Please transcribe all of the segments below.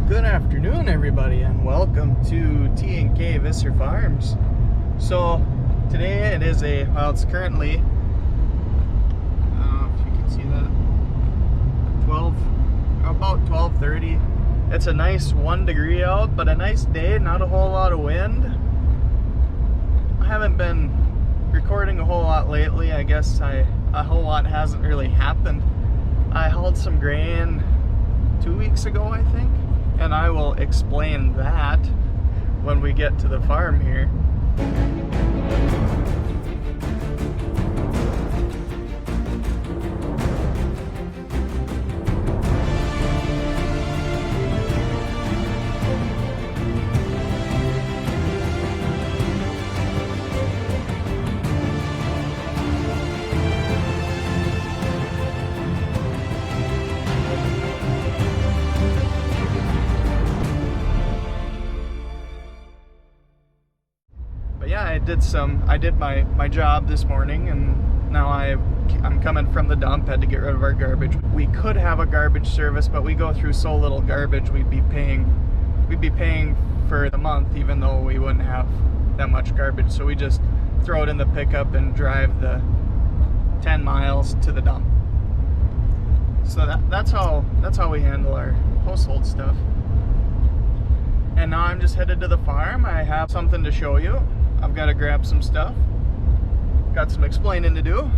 Good afternoon, everybody, and welcome to T&K Visser Farms. So today it is it's currently, I don't know if you can see that, about 12:30. It's a nice 1 degree out, but a nice day, not a whole lot of wind. I haven't been recording a whole lot lately. I guess a whole lot hasn't really happened. I hauled some grain 2 weeks ago, I think. And I will explain that when we get to the farm here. Yeah, I did my job this morning, and now I'm coming from the dump. Had to get rid of our garbage. We could have a garbage service, but we go through so little garbage, we'd be paying for the month, even though we wouldn't have that much garbage. So we just throw it in the pickup and drive the 10 miles to the dump. So that's how we handle our household stuff. And now I'm just headed to the farm. I have something to show you. I've got to grab some stuff. Got some explaining to do.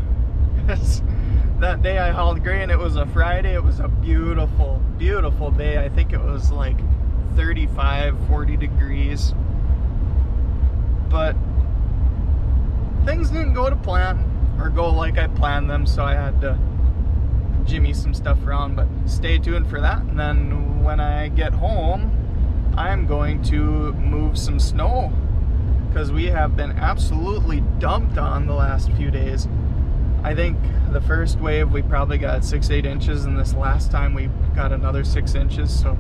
That day I hauled grain, it was a Friday. It was a beautiful, beautiful day. I think it was like 35, 40 degrees. But things didn't go to plan or go like I planned them, so I had to jimmy some stuff around. But stay tuned for that. And then when I get home, I'm going to move some snow, because we have been absolutely dumped on the last few days. I think the first wave we probably got 6-8 inches, and this last time we got another 6 inches. So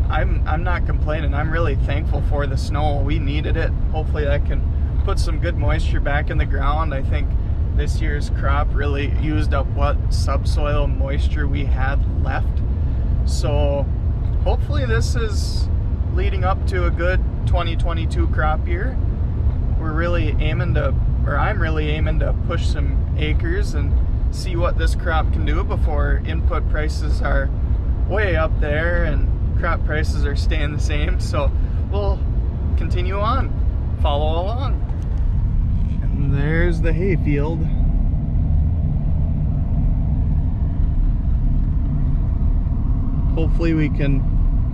I'm not complaining. I'm really thankful for the snow. We needed it. Hopefully that can put some good moisture back in the ground. I think this year's crop really used up what subsoil moisture we had left. So hopefully this is leading up to a good 2022 crop year. I'm really aiming to push some acres and see what this crop can do before input prices are way up there and crop prices are staying the same. So we'll continue on, follow along. And there's the hay field. Hopefully we can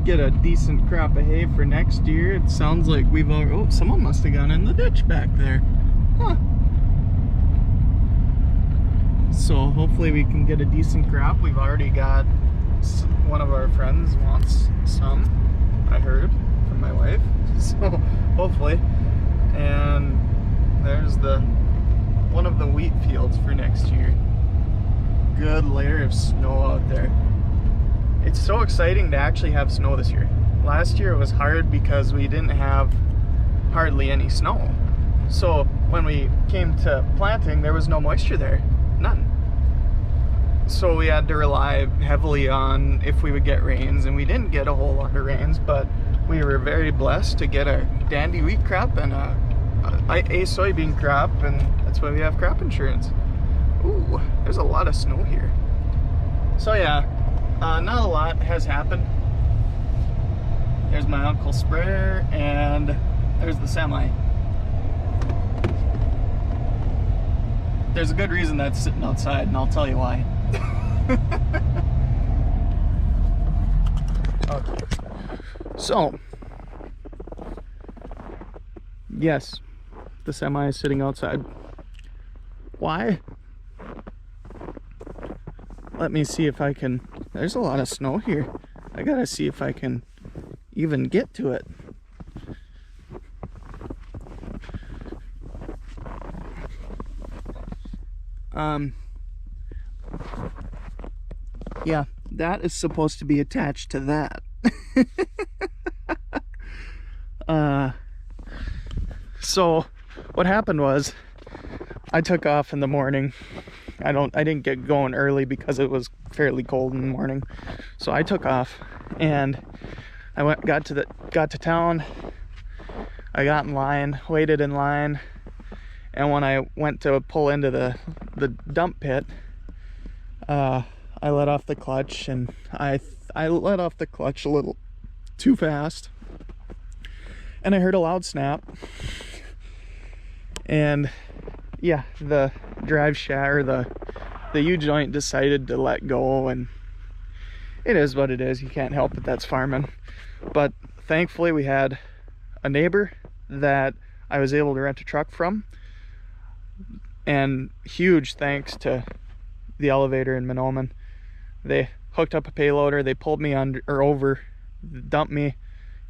get a decent crop of hay for next year. It sounds like we've already, someone must have gone in the ditch back there. Huh. So hopefully we can get a decent crop. We've already got, one of our friends wants some, I heard from my wife. So hopefully. And there's one of the wheat fields for next year. Good layer of snow out there. It's so exciting to actually have snow this year. Last year it was hard because we didn't have hardly any snow. So when we came to planting, there was no moisture there, none. So we had to rely heavily on if we would get rains, and we didn't get a whole lot of rains, but we were very blessed to get a dandy wheat crop and a soybean crop, and that's why we have crop insurance. Ooh, there's a lot of snow here. So yeah. Not a lot has happened. There's my uncle's sprayer, and there's the semi. There's a good reason that's sitting outside, and I'll tell you why. Okay. So, yes, the semi is sitting outside. Why? Let me see if I can. There's a lot of snow here. I gotta see if I can even get to it. Yeah, that is supposed to be attached to that. So what happened was I took off in the morning. I didn't get going early because it was fairly cold in the morning. So I took off and got to town. I got in line, waited in line, and when I went to pull into the dump pit, I let off the clutch, and I let off the clutch a little too fast, and I heard a loud snap, and yeah, the drive shaft, or the U-joint decided to let go, and it is what it is. You can't help it, that's farming. But thankfully we had a neighbor that I was able to rent a truck from, and huge thanks to the elevator in Mahnomen. They hooked up a payloader, they pulled me under or over, dumped me,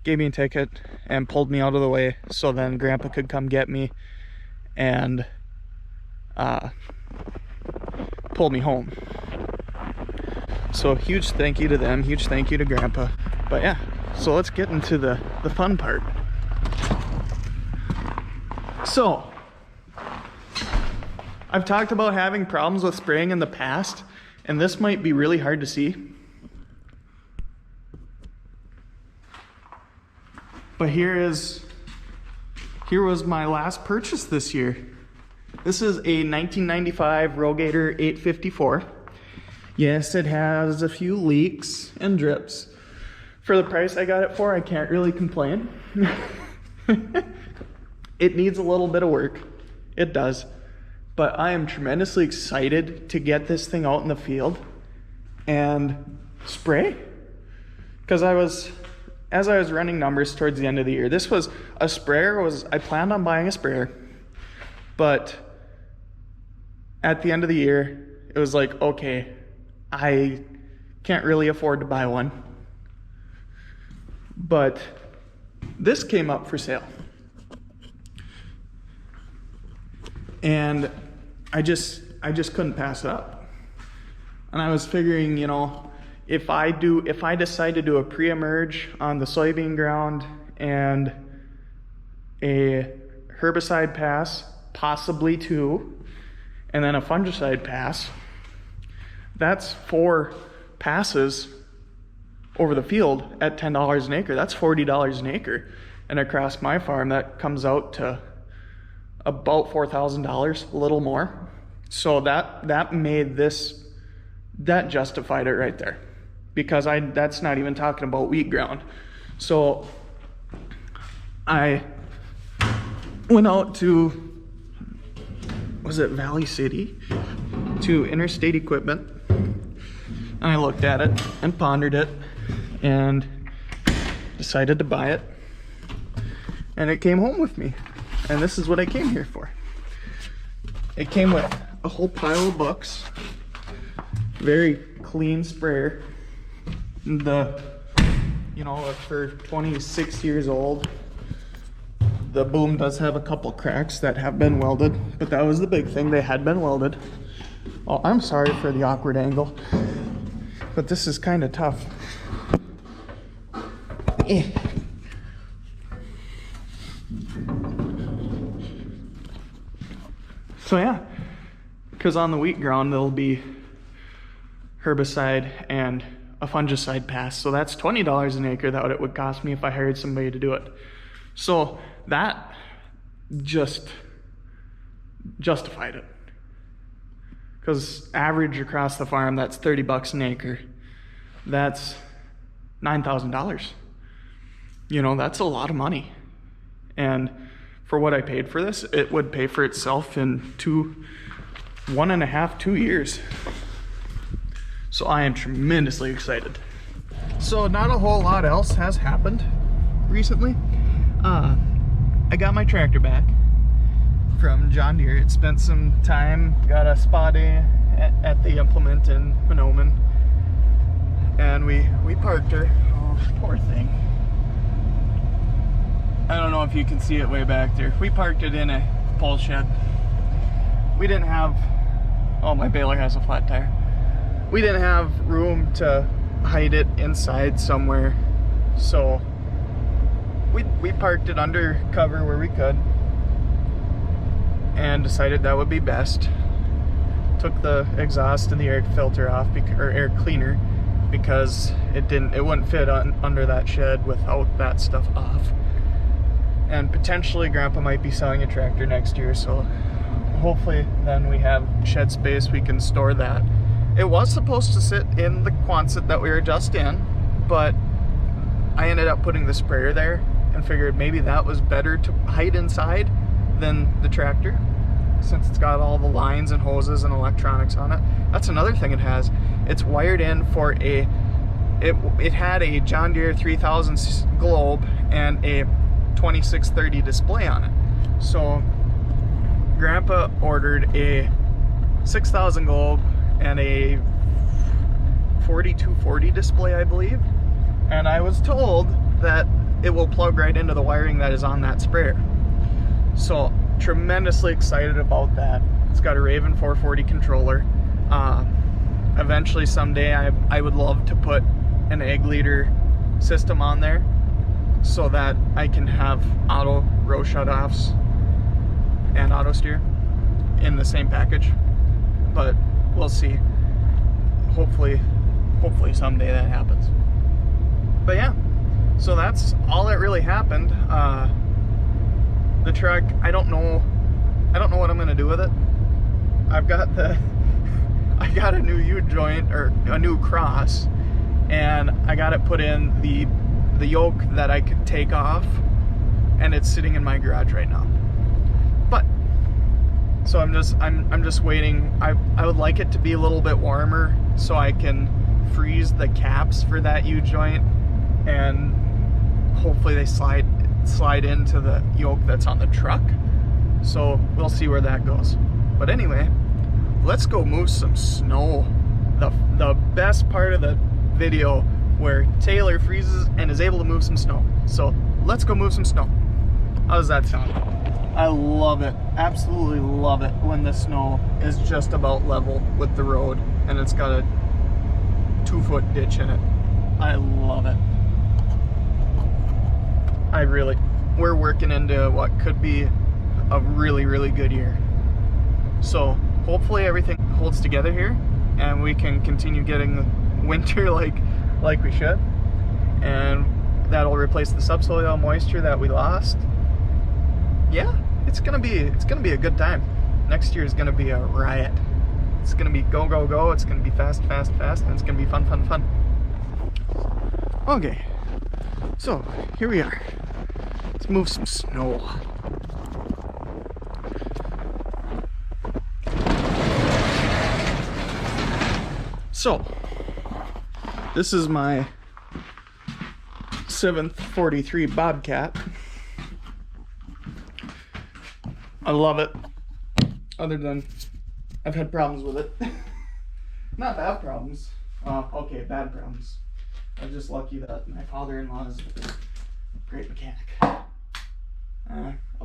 gave me a ticket, and pulled me out of the way so then Grandpa could come get me and pull me home. So huge thank you to them, huge thank you to Grandpa. But yeah, so let's get into the fun part. So I've talked about having problems with spraying in the past, and this might be really hard to see, but here was my last purchase this year. This is a 1995 Rogator 854. Yes, it has a few leaks and drips. For the price I got it for, I can't really complain. It needs a little bit of work. It does. But I am tremendously excited to get this thing out in the field and spray. Because as I was running numbers towards the end of the year, this was a sprayer. I planned on buying a sprayer, but at the end of the year, it was like, okay, I can't really afford to buy one. But this came up for sale. And I just couldn't pass it up. And I was figuring, you know, if I decide to do a pre-emerge on the soybean ground and a herbicide pass, possibly two, and then a fungicide pass, that's 4 passes over the field at $10 an acre. That's $40 an acre. And across my farm, that comes out to about $4,000, a little more. So that made this, that justified it right there, because that's not even talking about wheat ground. So I went out to, was it Valley City, to Interstate Equipment, and I looked at it and pondered it and decided to buy it, and it came home with me. And this is what I came here for. It came with a whole pile of books, very clean sprayer. You know, for 26 years old, the boom does have a couple cracks that have been welded, but that was the big thing, they had been welded. Oh, I'm sorry for the awkward angle, but this is kind of tough. So yeah, because on the wheat ground there'll be herbicide and a fungicide pass. So that's $20 an acre that it would cost me if I hired somebody to do it. So that just justified it. Because average across the farm, that's $30 an acre. That's $9,000. You know, that's a lot of money. And for what I paid for this, it would pay for itself in 1.5, 2 years. So I am tremendously excited. So not a whole lot else has happened recently. I got my tractor back from John Deere. It spent some time, got a spa day at the implement in Mahnomen, and we parked her. Oh, poor thing. I don't know if you can see it way back there. We parked it in a pole shed. We didn't have, oh, my baler has a flat tire. We didn't have room to hide it inside somewhere, so we parked it under cover where we could and decided that would be best. Took the exhaust and the air filter off, or air cleaner, because it wouldn't fit under that shed without that stuff off. And potentially Grandpa might be selling a tractor next year, so hopefully then we have shed space we can store that. It was supposed to sit in the Quonset that we were just in, but I ended up putting the sprayer there and figured maybe that was better to hide inside than the tractor, since it's got all the lines and hoses and electronics on it. That's another thing it has. It's wired in for it had a John Deere 3000 globe and a 2630 display on it. So Grandpa ordered a 6000 globe and a 4240 display, I believe. And I was told that it will plug right into the wiring that is on that sprayer. So tremendously excited about that. It's got a Raven 440 controller. Eventually someday I would love to put an egg leader system on there so that I can have auto row shutoffs and auto steer in the same package, but we'll see. Hopefully someday that happens. But yeah, so that's all that really happened. The truck, I don't know what I'm gonna do with it. I got a new U-joint, or a new cross, and I got it put in the yoke that I could take off, and it's sitting in my garage right now. But so I'm just waiting. I would like it to be a little bit warmer so I can freeze the caps for that U-joint, and hopefully they slide into the yoke that's on the truck. So we'll see where that goes. But anyway, let's go move some snow. The best part of the video where Taylor freezes and is able to move some snow. So let's go move some snow. How does that sound? I love it, absolutely love it when the snow is just about level with the road and it's got a 2-foot ditch in it. I love it. We're working into what could be a really, really good year. So hopefully everything holds together here and we can continue getting the winter like we should, and that'll replace the subsoil moisture that we lost. Yeah, it's gonna be a good time. Next year is gonna be a riot. It's gonna be go, go, go. It's gonna be fast, fast, fast, and it's gonna be fun, fun, fun. Okay, so here we are. Let's move some snow. So, this is my 743 Bobcat. I love it, other than I've had problems with it. Not bad problems. Okay, bad problems. I'm just lucky that my father-in-law is a great mechanic. I'll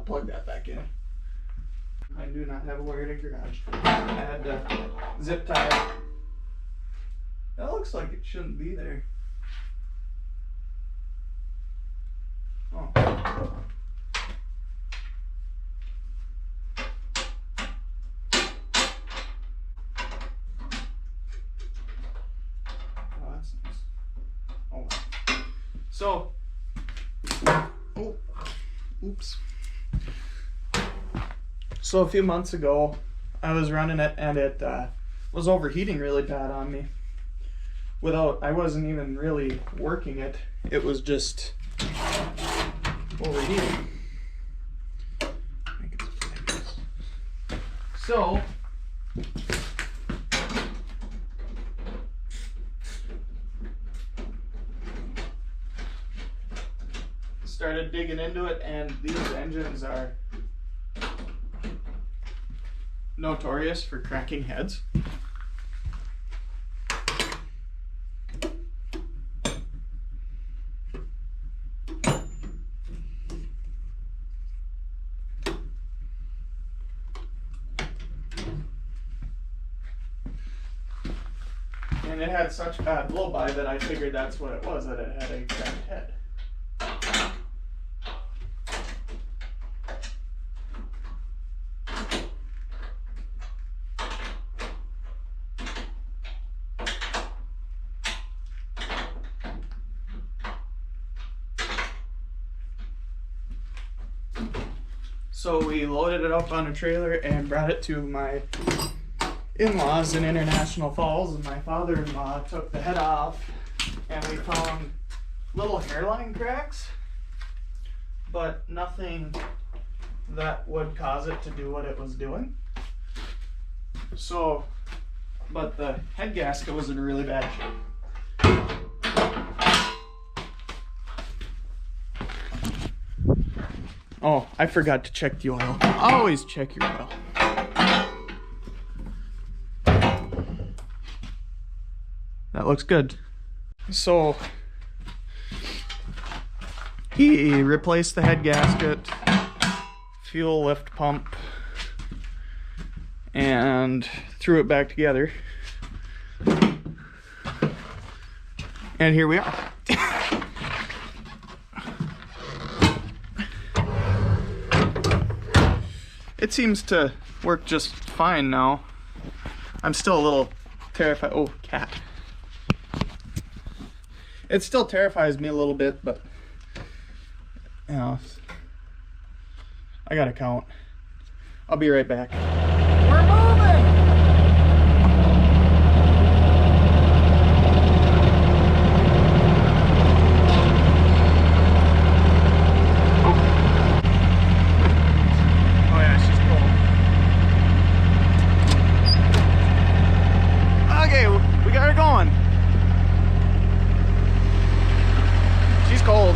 plug that back in. I do not have a wired garage. I had to zip tie it. That looks like it shouldn't be there. Oh. Oh, that's nice. Oh. So, oh, oops. So a few months ago, I was running it and it was overheating really bad on me. I wasn't even really working it. It was just overheating. So, started digging into it, and these engines are notorious for cracking heads. And it had such bad blow-by that I figured that's what it was, that it had a cracked head. So we loaded it up on a trailer and brought it to my in-laws in International Falls, and my father-in-law took the head off, and we found little hairline cracks, but nothing that would cause it to do what it was doing. So, but the head gasket was in really bad shape. Oh, I forgot to check the oil. Always check your oil. That looks good. So, he replaced the head gasket, fuel lift pump, and threw it back together. And here we are. It seems to work just fine now. I'm still a little terrified. Oh, cat. It still terrifies me a little bit, but you know, I gotta count. I'll be right back. We're moving! Cold.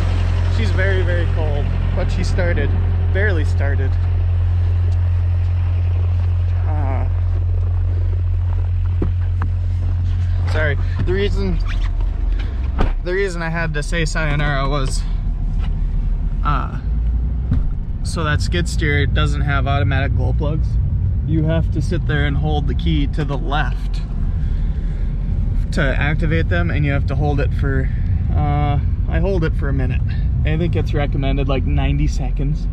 She's very, very cold, but she started, barely started. Sorry. The reason I had to say sayonara was so that skid steer doesn't have automatic glow plugs. You have to sit there and hold the key to the left to activate them, and you have to hold it for I hold it for a minute. I think it's recommended like 90 seconds.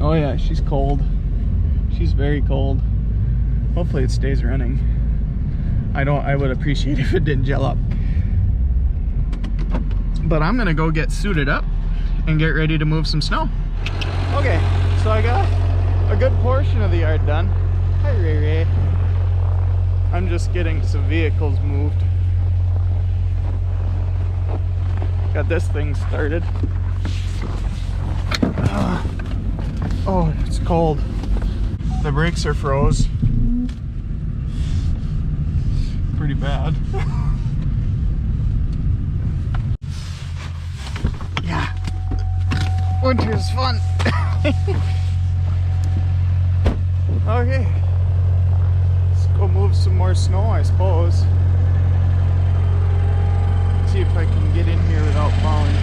Oh yeah, she's cold. She's very cold. Hopefully it stays running. I would appreciate if it didn't gel up. But I'm gonna go get suited up and get ready to move some snow. Okay, so I got a good portion of the yard done. Hi Ray Ray. I'm just getting some vehicles moved. Got this thing started. Oh, it's cold. The brakes are froze. Pretty bad. Yeah. Winter's fun. Okay. Let's go move some more snow, I suppose. See if I can get in here without falling.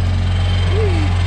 Whee!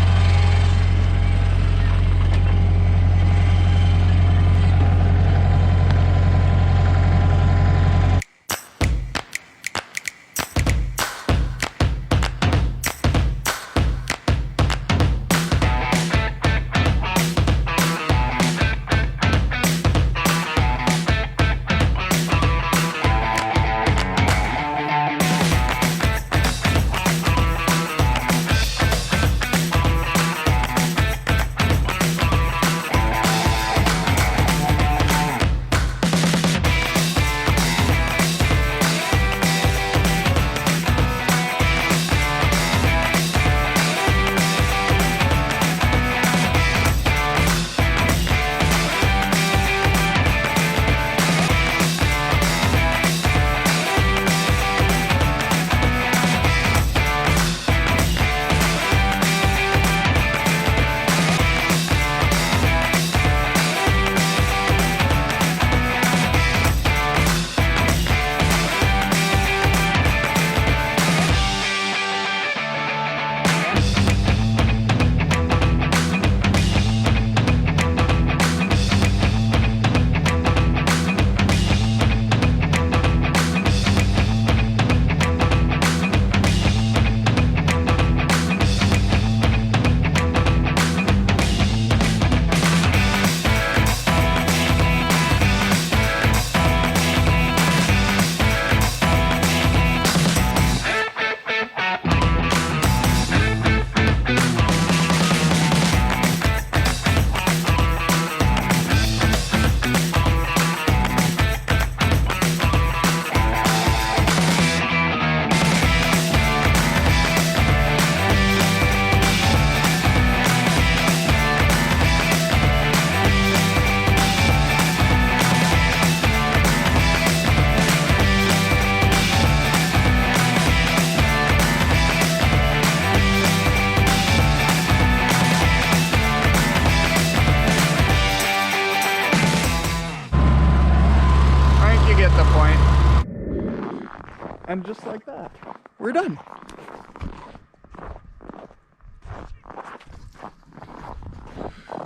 And just like that, we're done.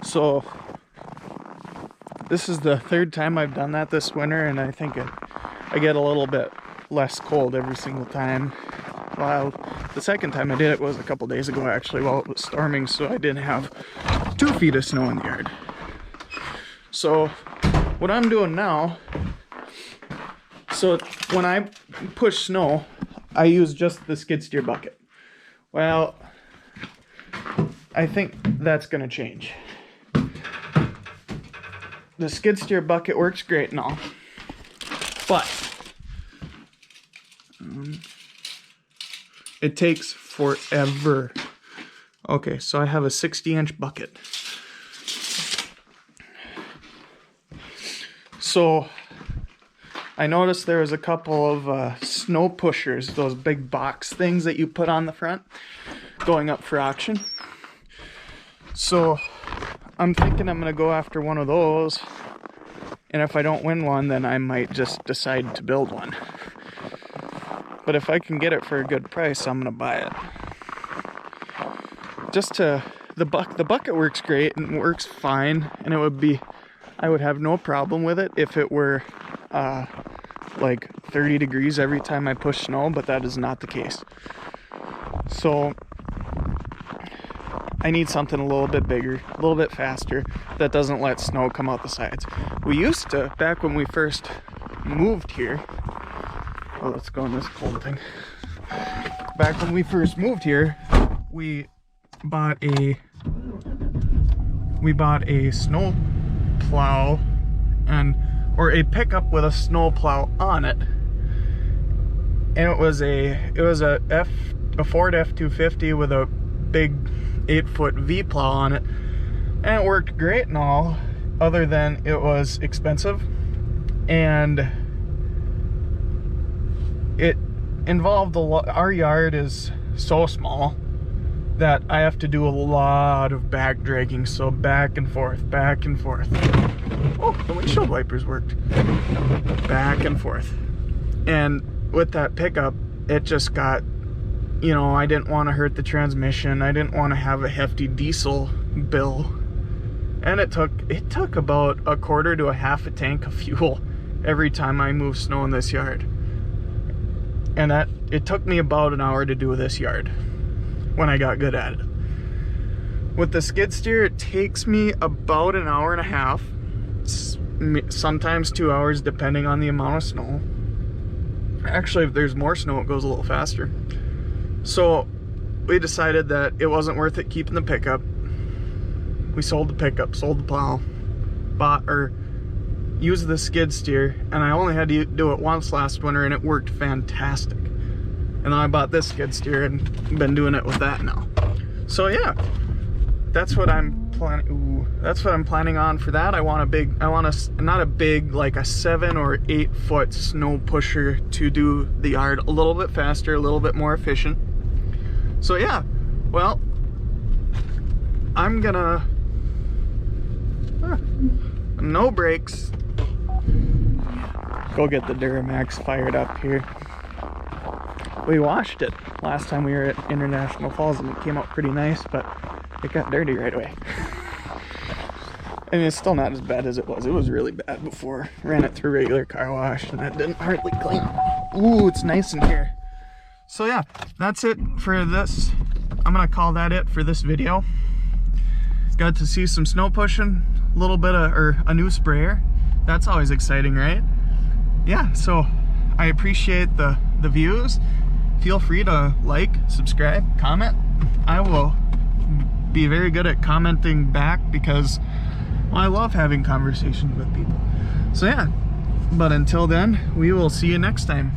So this is the third time I've done that this winter, and I think I get a little bit less cold every single time. Well, the second time I did it was a couple days ago actually, while it was storming, so I didn't have 2 feet of snow in the yard. So what I'm doing now, so when I push snow, I use just the skid steer bucket. Well, I think that's gonna change. The skid steer bucket works great and all, but it takes forever. Okay, so I have a 60-inch bucket. So I noticed there was a couple of snow pushers, those big box things that you put on the front, going up for auction. So I'm thinking I'm gonna go after one of those, and if I don't win one, then I might just decide to build one. But if I can get it for a good price, I'm gonna buy it. Just to the bucket works great and works fine, and I would have no problem with it if it were like 30 degrees every time I push snow, but that is not the case. So I need something a little bit bigger, a little bit faster, that doesn't let snow come out the sides. We used to, back when we first moved here, oh, let's go on this cold thing. Back when we first moved here, we bought a snow plow or a pickup with a snow plow on it, and it was a Ford F-250 with a big 8-foot V plow on it, and it worked great and all, other than it was expensive, and it involved our yard is so small that I have to do a lot of back dragging, so back and forth, back and forth. Oh, the windshield wipers worked. Back and forth. And with that pickup, it just got, you know, I didn't want to hurt the transmission. I didn't want to have a hefty diesel bill. And it took about a quarter to a half a tank of fuel every time I moved snow in this yard. And it took me about an hour to do this yard when I got good at it. With the skid steer, it takes me about an hour and a half, sometimes 2 hours, depending on the amount of snow. Actually, if there's more snow, it goes a little faster. So we decided that it wasn't worth it keeping the pickup. We sold the pickup, sold the plow, used the skid steer, and I only had to do it once last winter, and it worked fantastic. And then I bought this skid steer and been doing it with that now. So yeah, that's what I'm planning. That's what I'm planning on for that. I want not a big, like a 7 or 8 foot snow pusher to do the yard a little bit faster, a little bit more efficient. So yeah, well, I'm gonna, no brakes, go get the Duramax fired up here. We washed it last time we were at International Falls and it came out pretty nice, but it got dirty right away. I mean, it's still not as bad as it was. It was really bad before. Ran it through regular car wash and that didn't hardly clean. Ooh, it's nice in here. So yeah, that's it for this. I'm gonna call that it for this video. Got to see some snow pushing, a little bit of, or a new sprayer. That's always exciting, right? Yeah, so I appreciate the views. Feel free to like, subscribe, comment. I will be very good at commenting back because, well, I love having conversations with people. So yeah, but until then, we will see you next time.